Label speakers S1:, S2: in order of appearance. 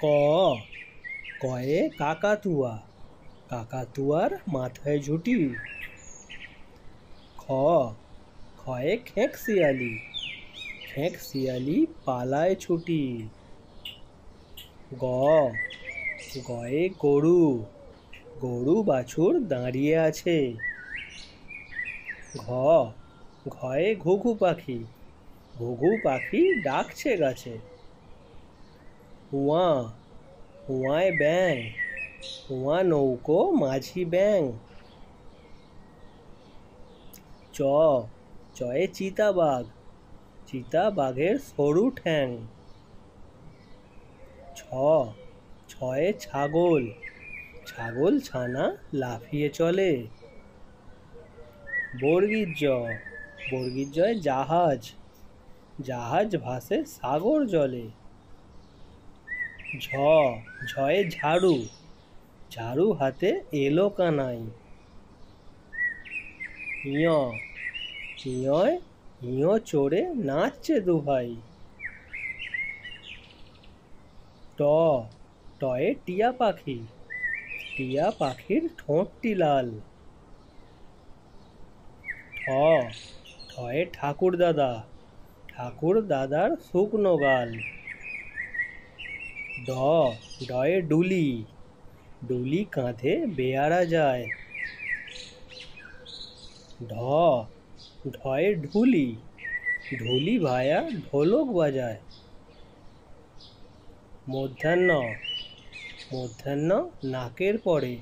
S1: ক কয়ে কাকাতুয়া, কাকাতুয়ার মাথায় ঝুঁটি। খ খয়ে খেঁক শিয়ালি, খেঁক শিয়ালি পালায় ছুটি। গ গয়ে গরু, গরু বাছুর দাঁড়িয়ে আছে। ঘ ঘয়ে ঘুঘু পাখি, ঘুঘু পাখি ডাকছে গাছে। হুয়া হুয়ায় ব্যাঙ, হুয়া নৌকো মাঝি ব্যাঙ। চ চয়ে চিতাবাঘ, চিতা বাঘের সরু ঠ্যাং। ছ ছয়ে ছাগল, ছাগল ছানা লাফিয়ে চলে। বর্গীর জ, বর্গীর জয় জাহাজ, জাহাজ ভাসে সাগর জলে। ঝ ঝয়ে ঝাড়ু, ঝাড়ু হাতে এলো কানাই। ইয় ইয়য় ইয় চড়ে নাচছে দুভাই। ট টয়ে টিয়া পাখি, টিয়া পাখির ঠোঁটটি লাল। ঠ ঠয়ে ঠাকুর দাদা, ঠাকুর দাদার শুকনো গাল। ড ডয়ে ডুলি, ডুলি কাঁধে বেয়ারা যায়। ঢ ঢয়ে ঢুলি, ঢুলি ভায়া ঢোলক বাজায়। মধ্যাহ্ন মধ্যাহ্ন নাকের পরে,